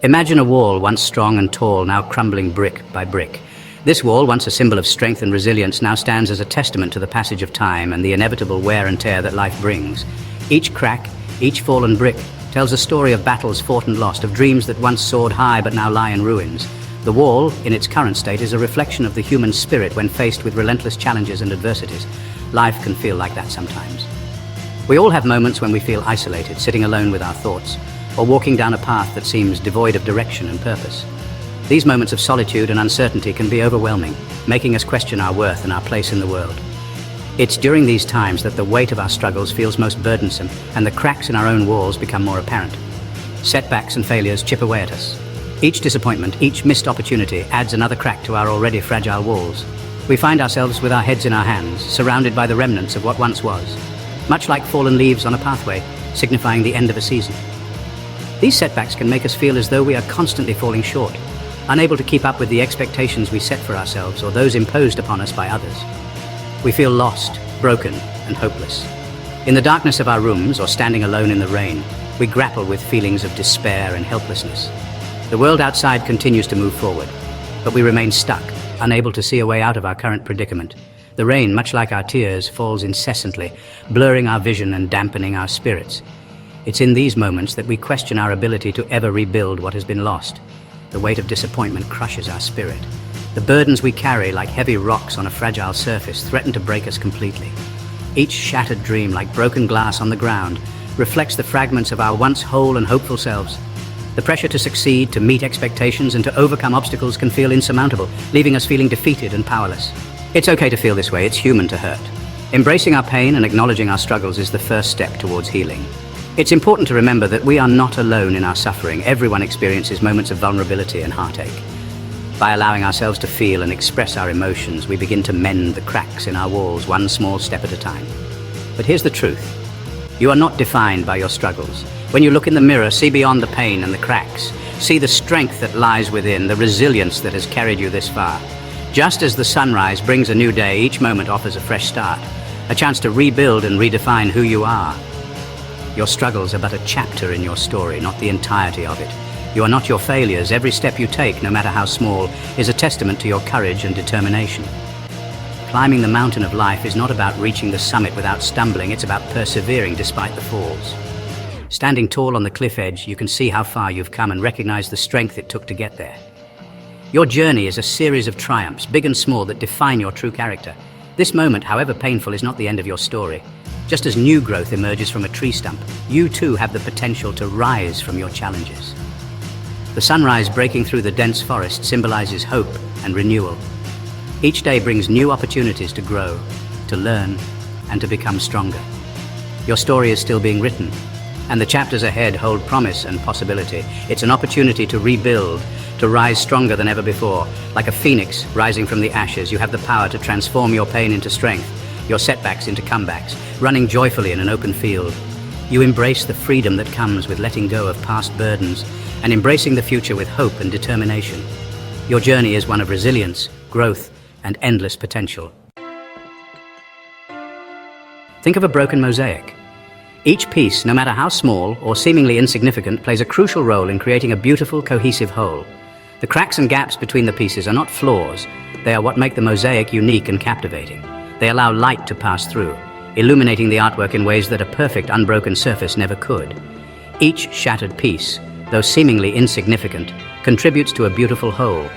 Imagine a wall once strong and tall, now crumbling brick by brick. This wall, once a symbol of strength and resilience, now stands as a testament to the passage of time and the inevitable wear and tear that life brings. Each crack, each fallen brick, tells a story of battles fought and lost, of dreams that once soared high but now lie in ruins. The wall, in its current state, is a reflection of the human spirit when faced with relentless challenges and adversities. Life can feel like that sometimes. We all have moments when we feel isolated, sitting alone with our thoughts, or walking down a path that seems devoid of direction and purpose. These moments of solitude and uncertainty can be overwhelming, making us question our worth and our place in the world. It's during these times that the weight of our struggles feels most burdensome and the cracks in our own walls become more apparent. Setbacks and failures chip away at us. Each disappointment, each missed opportunity adds another crack to our already fragile walls. We find ourselves with our heads in our hands, surrounded by the remnants of what once was, much like fallen leaves on a pathway, signifying the end of a season. These setbacks can make us feel as though we are constantly falling short, unable to keep up with the expectations we set for ourselves or those imposed upon us by others. We feel lost, broken, and hopeless. In the darkness of our rooms or standing alone in the rain, we grapple with feelings of despair and helplessness. The world outside continues to move forward, but we remain stuck, unable to see a way out of our current predicament. The rain, much like our tears, falls incessantly, blurring our vision and dampening our spirits. It's in these moments that we question our ability to ever rebuild what has been lost. The weight of disappointment crushes our spirit. The burdens we carry, like heavy rocks on a fragile surface, threaten to break us completely. Each shattered dream, like broken glass on the ground, reflects the fragments of our once whole and hopeful selves. The pressure to succeed, to meet expectations, and to overcome obstacles can feel insurmountable, leaving us feeling defeated and powerless. It's okay to feel this way. It's human to hurt. Embracing our pain and acknowledging our struggles is the first step towards healing. It's important to remember that we are not alone in our suffering. Everyone experiences moments of vulnerability and heartache. By allowing ourselves to feel and express our emotions, we begin to mend the cracks in our walls, one small step at a time. But here's the truth. You are not defined by your struggles. When you look in the mirror, see beyond the pain and the cracks. See the strength that lies within, the resilience that has carried you this far. Just as the sunrise brings a new day, each moment offers a fresh start, a chance to rebuild and redefine who you are. Your struggles are but a chapter in your story, not the entirety of it. You are not your failures. Every step you take, no matter how small, is a testament to your courage and determination. Climbing the mountain of life is not about reaching the summit without stumbling. It's about persevering despite the falls. Standing tall on the cliff edge, you can see how far you've come and recognize the strength it took to get there. Your journey is a series of triumphs, big and small, that define your true character. This moment, however painful, is not the end of your story. Just as new growth emerges from a tree stump, you too have the potential to rise from your challenges. The sunrise breaking through the dense forest symbolizes hope and renewal. Each day brings new opportunities to grow, to learn, and to become stronger. Your story is still being written, and the chapters ahead hold promise and possibility. It's an opportunity to rebuild, to rise stronger than ever before. Like a phoenix rising from the ashes, you have the power to transform your pain into strength, your setbacks into comebacks, running joyfully in an open field. You embrace the freedom that comes with letting go of past burdens and embracing the future with hope and determination. Your journey is one of resilience, growth, and endless potential. Think of a broken mosaic. Each piece, no matter how small or seemingly insignificant, plays a crucial role in creating a beautiful, cohesive whole. The cracks and gaps between the pieces are not flaws. They are what make the mosaic unique and captivating. They allow light to pass through, illuminating the artwork in ways that a perfect, unbroken surface never could. Each shattered piece, though seemingly insignificant, contributes to a beautiful whole.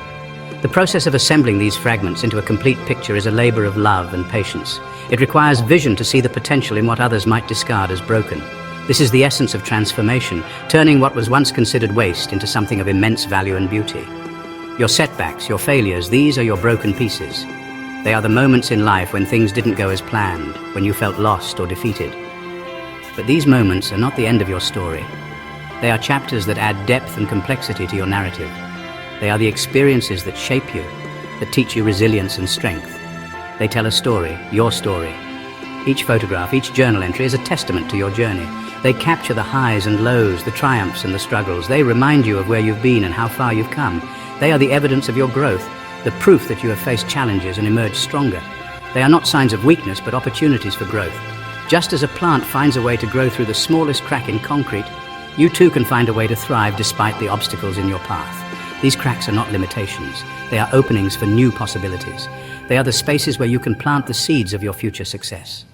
The process of assembling these fragments into a complete picture is a labor of love and patience. It requires vision to see the potential in what others might discard as broken. This is the essence of transformation, turning what was once considered waste into something of immense value and beauty. Your setbacks, your failures, these are your broken pieces. They are the moments in life when things didn't go as planned, when you felt lost or defeated. But these moments are not the end of your story. They are chapters that add depth and complexity to your narrative. They are the experiences that shape you, that teach you resilience and strength. They tell a story, your story. Each photograph, each journal entry is a testament to your journey. They capture the highs and lows, the triumphs and the struggles. They remind you of where you've been and how far you've come. They are the evidence of your growth, the proof that you have faced challenges and emerged stronger. They are not signs of weakness, but opportunities for growth. Just as a plant finds a way to grow through the smallest crack in concrete, You too can find a way to thrive despite the obstacles in your path. These cracks are not limitations. They are openings for new possibilities. They are the spaces where you can plant the seeds of your future success.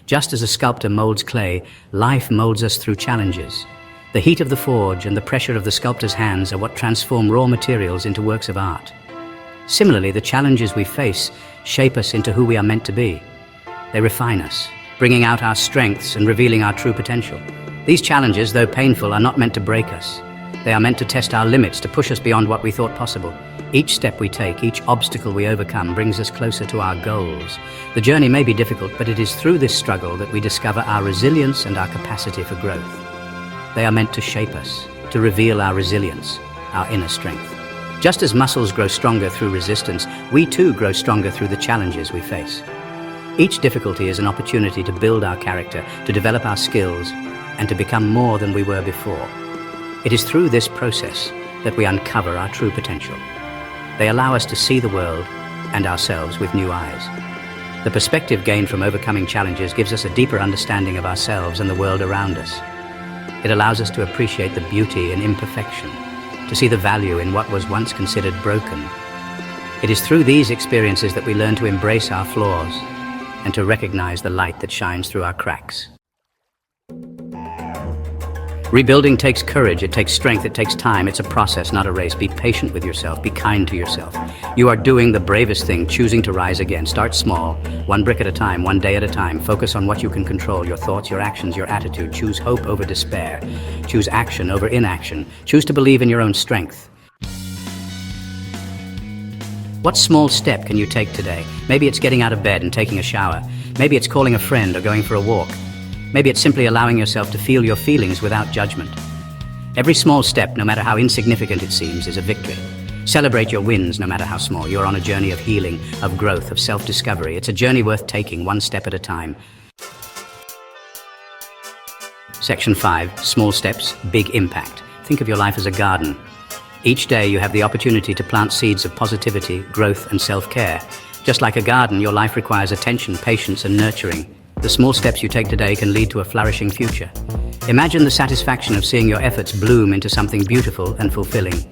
Just as a sculptor molds clay, life molds us through challenges. The heat of the forge and the pressure of the sculptor's hands are what transform raw materials into works of art. Similarly, the challenges we face shape us into who we are meant to be. They refine us, bringing out our strengths and revealing our true potential. These challenges, though painful, are not meant to break us. They are meant to test our limits, to push us beyond what we thought possible. Each step we take, each obstacle we overcome brings us closer to our goals. The journey may be difficult, but it is through this struggle that we discover our resilience and our capacity for growth. They are meant to shape us, to reveal our resilience, our inner strength. Just as muscles grow stronger through resistance, we too grow stronger through the challenges we face. Each difficulty is an opportunity to build our character, to develop our skills, and to become more than we were before. It is through this process that we uncover our true potential. They allow us to see the world and ourselves with new eyes. The perspective gained from overcoming challenges gives us a deeper understanding of ourselves and the world around us. It allows us to appreciate the beauty in imperfection, to see the value in what was once considered broken. It is through these experiences that we learn to embrace our flaws and to recognize the light that shines through our cracks. Rebuilding takes courage, it takes strength, it takes time. It's a process, not a race. Be patient with yourself, be kind to yourself. You are doing the bravest thing, choosing to rise again. Start small, one brick at a time, one day at a time. Focus on what you can control, your thoughts, your actions, your attitude. Choose hope over despair. Choose action over inaction. Choose to believe in your own strength. What small step can you take today? Maybe it's getting out of bed and taking a shower. Maybe it's calling a friend or going for a walk. Maybe it's simply allowing yourself to feel your feelings without judgment. Every small step, no matter how insignificant it seems, is a victory. Celebrate your wins, no matter how small. You're on a journey of healing, of growth, of self-discovery. It's a journey worth taking, one step at a time. Section 5, small steps, big impact. Think of your life as a garden. Each day you have the opportunity to plant seeds of positivity, growth, and self-care. Just like a garden, your life requires attention, patience, and nurturing. The small steps you take today can lead to a flourishing future. Imagine the satisfaction of seeing your efforts bloom into something beautiful and fulfilling.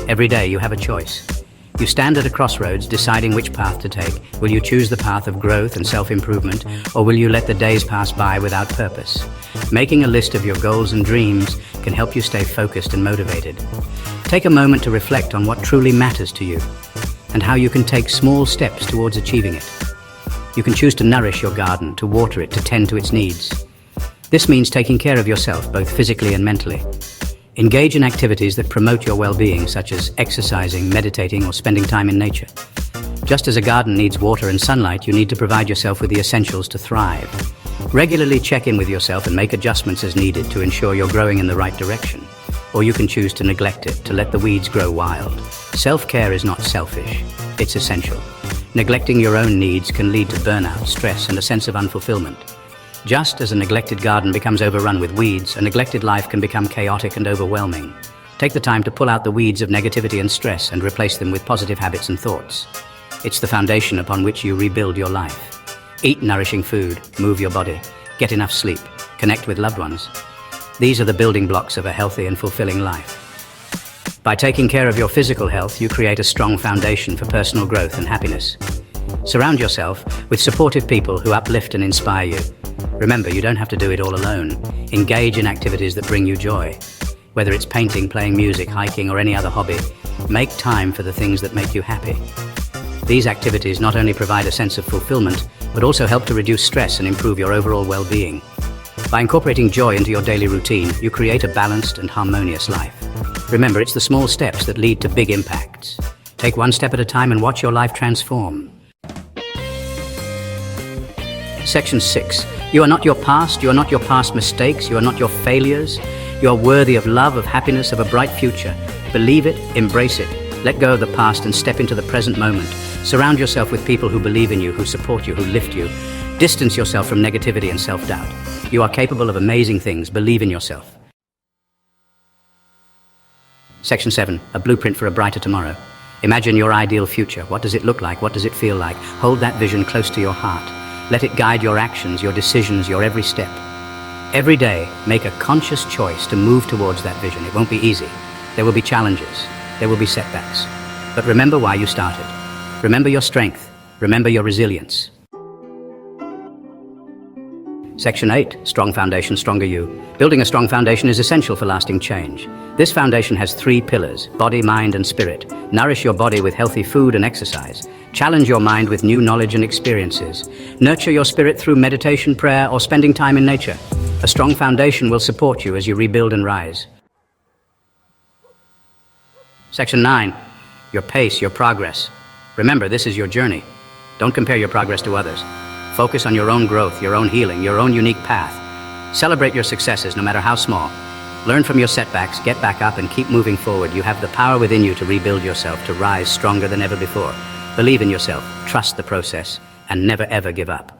Every day you have a choice. You stand at a crossroads deciding which path to take. Will you choose the path of growth and self-improvement, or will you let the days pass by without purpose? Making a list of your goals and dreams can help you stay focused and motivated. Take a moment to reflect on what truly matters to you and how you can take small steps towards achieving it. You can choose to nourish your garden, to water it, to tend to its needs. This means taking care of yourself, both physically and mentally. Engage in activities that promote your well-being, such as exercising, meditating, or spending time in nature. Just as a garden needs water and sunlight, you need to provide yourself with the essentials to thrive. Regularly check in with yourself and make adjustments as needed to ensure you're growing in the right direction. Or you can choose to neglect it, to let the weeds grow wild. Self-care is not selfish, it's essential. Neglecting your own needs can lead to burnout, stress, and a sense of unfulfillment. Just as a neglected garden becomes overrun with weeds, a neglected life can become chaotic and overwhelming. Take the time to pull out the weeds of negativity and stress and replace them with positive habits and thoughts. It's the foundation upon which you rebuild your life. Eat nourishing food, move your body, get enough sleep, connect with loved ones. These are the building blocks of a healthy and fulfilling life. By taking care of your physical health, you create a strong foundation for personal growth and happiness. Surround yourself with supportive people who uplift and inspire you. Remember, you don't have to do it all alone. Engage in activities that bring you joy. Whether it's painting, playing music, hiking, or any other hobby, make time for the things that make you happy. These activities not only provide a sense of fulfillment, but also help to reduce stress and improve your overall well-being. By incorporating joy into your daily routine, you create a balanced and harmonious life. Remember, it's the small steps that lead to big impacts. Take one step at a time and watch your life transform. Section 6. You are not your past. You are not your past mistakes. You are not your failures. You are worthy of love, of happiness, of a bright future. Believe it, embrace it. Let go of the past and step into the present moment. Surround yourself with people who believe in you, who support you, who lift you. Distance yourself from negativity and self-doubt. You are capable of amazing things. Believe in yourself. Section 7. A blueprint for a brighter tomorrow. Imagine your ideal future. What does it look like? What does it feel like? Hold that vision close to your heart. Let it guide your actions, your decisions, your every step. Every day, make a conscious choice to move towards that vision. It won't be easy. There will be challenges. There will be setbacks. But remember why you started. Remember your strength. Remember your resilience. Section 8, Strong Foundation, Stronger You. Building a strong foundation is essential for lasting change. This foundation has 3 pillars: body, mind, and spirit. Nourish your body with healthy food and exercise. Challenge your mind with new knowledge and experiences. Nurture your spirit through meditation, prayer, or spending time in nature. A strong foundation will support you as you rebuild and rise. Section 9, your pace, your progress. Remember, this is your journey. Don't compare your progress to others. Focus on your own growth, your own healing, your own unique path. Celebrate your successes, no matter how small. Learn from your setbacks, get back up, and keep moving forward. You have the power within you to rebuild yourself, to rise stronger than ever before. Believe in yourself, trust the process, and never ever give up.